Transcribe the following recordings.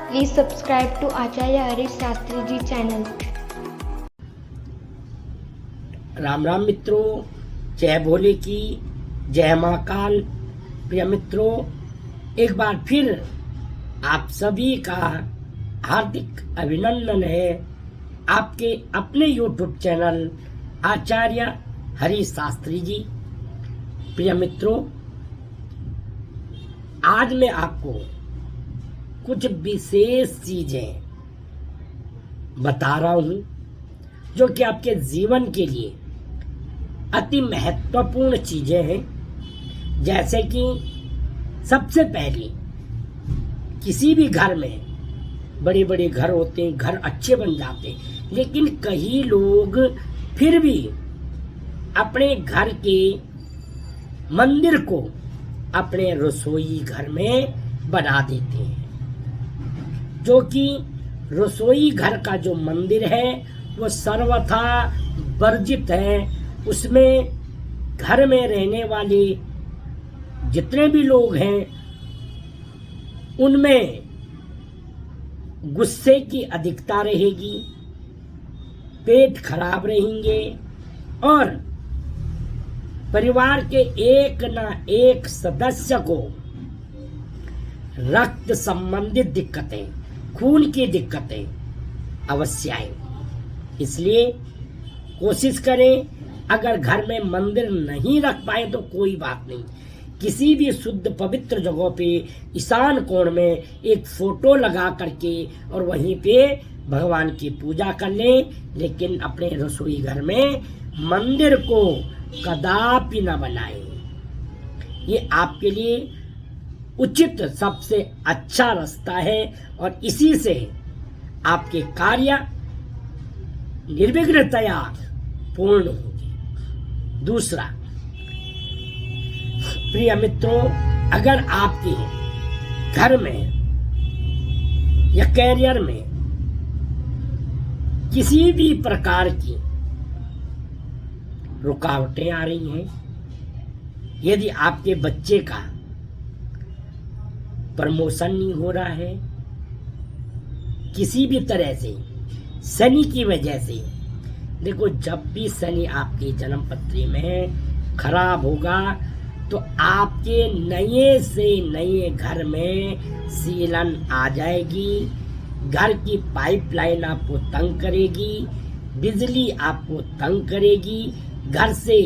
Please subscribe to Acharya Harish Shastri Ji channel. Ram Ram मित्रों, जय भोले की जय महाकाल। प्रिय मित्रों, एक बार फिर आप सभी का हार्दिक अभिनंदन है आपके अपने YouTube चैनल आचार्य हरीश शास्त्री जी। प्रिय मित्रों, आज मैं आपको कुछ विशेष चीजें बता रहा हूं जो कि आपके जीवन के लिए अति महत्वपूर्ण चीजें हैं। जैसे कि सबसे पहले किसी भी घर में बड़े बड़े घर होते हैं, घर अच्छे बन जाते हैं, लेकिन कई लोग फिर भी अपने घर के मंदिर को अपने रसोई घर में बना देते हैं। जो कि रसोई घर का जो मंदिर है वो सर्वथा वर्जित है। उसमें घर में रहने वाले जितने भी लोग हैं उनमें गुस्से की अधिकता रहेगी, पेट खराब रहेंगे और परिवार के एक न एक सदस्य को रक्त संबंधित दिक्कतें, खून की दिक्कतें अवश्य आएंगी। इसलिए कोशिश करें, अगर घर में मंदिर नहीं रख पाए तो कोई बात नहीं, किसी भी शुद्ध पवित्र जगह पे ईशान कोण में एक फोटो लगा करके और वहीं पे भगवान की पूजा कर लें। लेकिन अपने रसोई घर में मंदिर को कदापि न बनाएं। ये आपके लिए उचित सबसे अच्छा रास्ता है और इसी से आपके कार्य निर्विघ्नतया पूर्ण होंगे। दूसरा, प्रिय मित्रों, अगर आपके घर में या कैरियर में किसी भी प्रकार की रुकावटें आ रही हैं, यदि आपके बच्चे का प्रमोशन नहीं हो रहा है, किसी भी तरह से शनि की वजह से, देखो जब भी शनि आपकी जन्म पत्री में खराब होगा तो आपके नए से नए घर में सीलन आ जाएगी, घर की पाइपलाइन आपको तंग करेगी, बिजली आपको तंग करेगी, घर से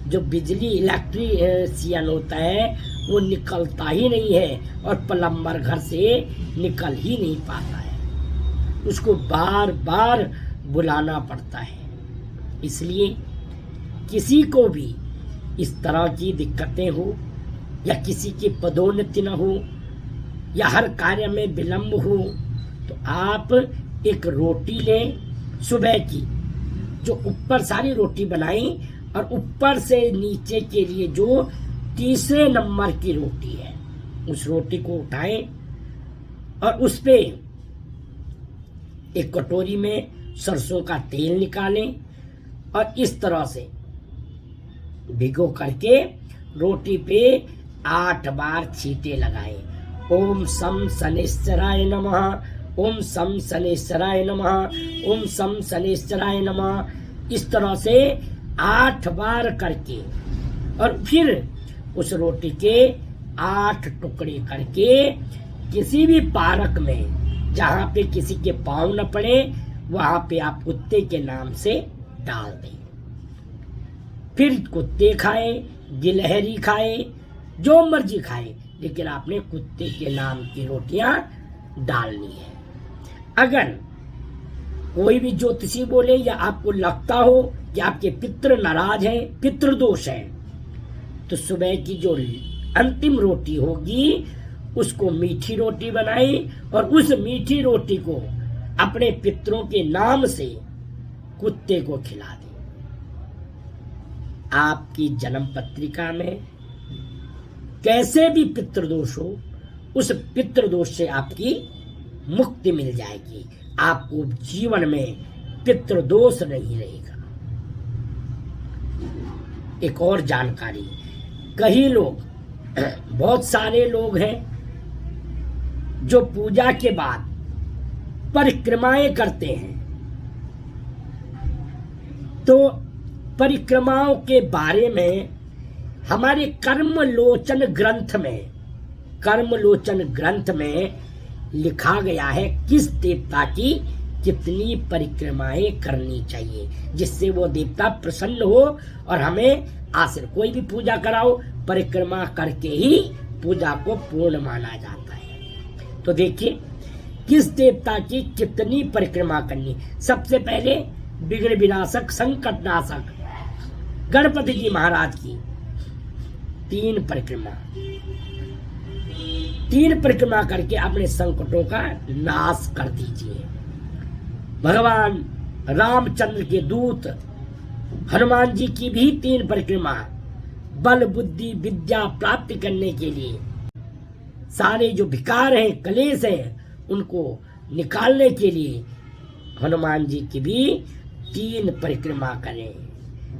जो बिजली इलेक्ट्रिशियन होता है वो निकलता ही नहीं है और प्लम्बर घर से निकल ही नहीं पाता है, उसको बार बार बुलाना पड़ता है। इसलिए किसी को भी इस तरह की दिक्कतें हो या किसी की पदोन्नति न हो या हर कार्य में विलंब हो तो आप एक रोटी लें सुबह की, जो ऊपर सारी रोटी बनाएं और ऊपर से नीचे के लिए जो तीसरे नंबर की रोटी है उस रोटी को उठाएं और उस पे एक कटोरी में सरसों का तेल निकालें और इस तरह से भिगो करके रोटी पे 8 बार छींटे लगाएं। ओम सम शनेश्वराय नमः, ओम सम शनेश्वराय नमः, ओम सम शनेश्वराय नमः। इस तरह से 8 बार करके और फिर उस रोटी के 8 टुकड़े करके किसी भी पार्क में जहां पे किसी के पांव न पड़े वहां पे आप कुत्ते के नाम से डाल दें। फिर कुत्ते खाए, गिलहरी खाए, जो मर्जी खाए, लेकिन आपने कुत्ते के नाम की रोटियां डालनी है। अगर कोई भी ज्योतिषी बोले या आपको लगता हो कि आपके पितृ नाराज हैं, पितृदोष है, तो सुबह की जो अंतिम रोटी होगी उसको मीठी रोटी बनाएं और उस मीठी रोटी को अपने पितरों के नाम से कुत्ते को खिला दें। आपकी जन्म पत्रिका में कैसे भी पितृदोष हो, उस पितृदोष से आपकी मुक्ति मिल जाएगी। आपको जीवन में पितृदोष नहीं रहेगा। एक और जानकारी, कई लोग, बहुत सारे लोग हैं जो पूजा के बाद परिक्रमाएं करते हैं। तो परिक्रमाओं के बारे में हमारे कर्मलोचन ग्रंथ में लिखा गया है किस देवता की कितनी परिक्रमाएं करनी चाहिए, जिससे वो देवता प्रसन्न हो और हमें आशीर्वाद। कोई भी पूजा कराओ, परिक्रमा करके ही पूजा को पूर्ण माना जाता है। तो देखिए किस देवता की कितनी परिक्रमा करनी। सबसे पहले विघ्न विनाशक संकट नाशक गणपति जी महाराज की 3 परिक्रमा करके अपने संकटों का नाश कर दीजिए। भगवान रामचंद्र के दूत हनुमान जी की भी 3 परिक्रमा, बल बुद्धि विद्या प्राप्ति करने के लिए। सारे जो विकार हैं, कलेश हैं, उनको निकालने के लिए हनुमान जी की भी 3 परिक्रमा करें।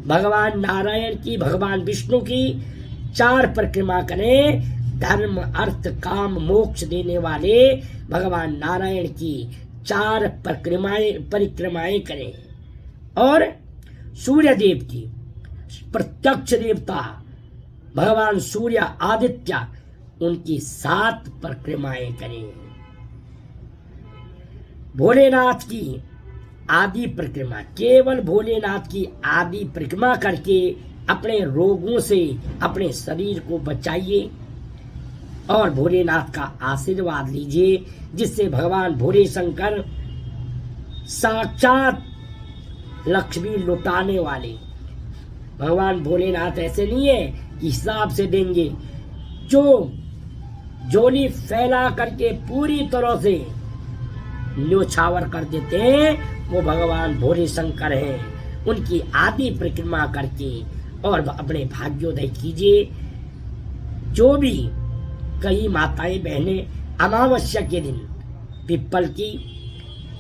भगवान नारायण की, भगवान विष्णु की 4 परिक्रमा करें। धर्म अर्थ काम मोक्ष देने वाले भगवान नारायण की 4 परिक्रमाएं करें। और सूर्य देव की, प्रत्यक्ष देवता भगवान सूर्य आदित्य, उनकी 7 परिक्रमाएं करें। भोलेनाथ की आदि परिक्रमा, केवल भोलेनाथ की आदि परिक्रमा करके अपने रोगों से अपने शरीर को बचाइए और भोलेनाथ का आशीर्वाद लीजिए, जिससे भगवान भोले शंकर साक्षात लक्ष्मी लुटाने वाले। भगवान भोलेनाथ ऐसे नहीं है कि हिसाब से देंगे। जो झोली फैला करके पूरी तरह से न्योछावर कर देते हैं, वो भगवान भोले शंकर हैं। उनकी आदि परिक्रमा करके और अपने भाग्योदय कीजिए। जो भी कई माताएं बहनें अमावस्या के दिन पिप्पल की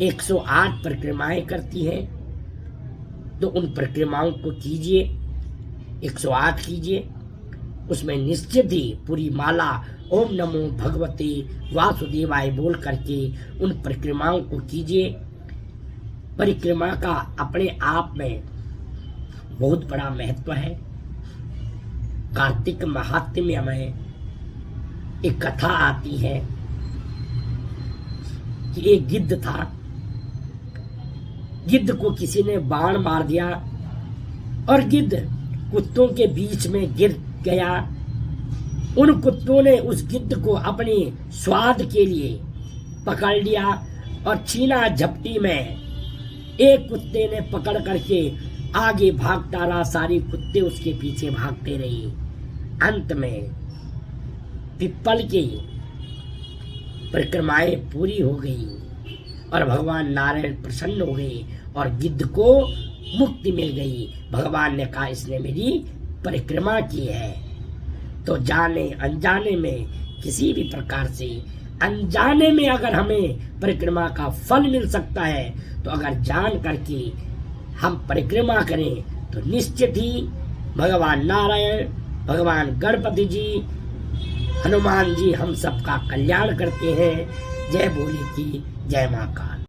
108 परिक्रमाएं करती हैं, तो उन परिक्रमाओं को कीजिए, 108 कीजिए। उसमें निश्चित ही पूरी माला ओम नमो भगवते वासुदेवाय बोल करके उन परिक्रमाओं को कीजिए। परिक्रमा का अपने आप में बहुत बड़ा महत्व है। कार्तिक महात्म्य में एक कथा आती है कि एक गिद्ध था। गिद्ध को किसी ने बाण मार दिया और गिद्ध कुत्तों के बीच में गिर गया। उन कुत्तों ने उस गिद्ध को अपने स्वाद के लिए पकड़ लिया और छीना झपटी में एक कुत्ते ने पकड़ करके आगे भागता रहा, सारे कुत्ते उसके पीछे भागते रहे। अंत में पिप्पल की परिक्रमाएं पूरी हो गई और भगवान नारायण प्रसन्न हो गए और गिद्ध को मुक्ति मिल गई। भगवान ने कहा इसने मेरी परिक्रमा की है। तो जाने अनजाने में, किसी भी प्रकार से अनजाने में अगर हमें परिक्रमा का फल मिल सकता है, तो अगर जान करके हम परिक्रमा करें तो निश्चित ही भगवान नारायण, भगवान गणपति जी, हनुमान जी हम सबका कल्याण करते हैं। जय भोले की जय महाकाल।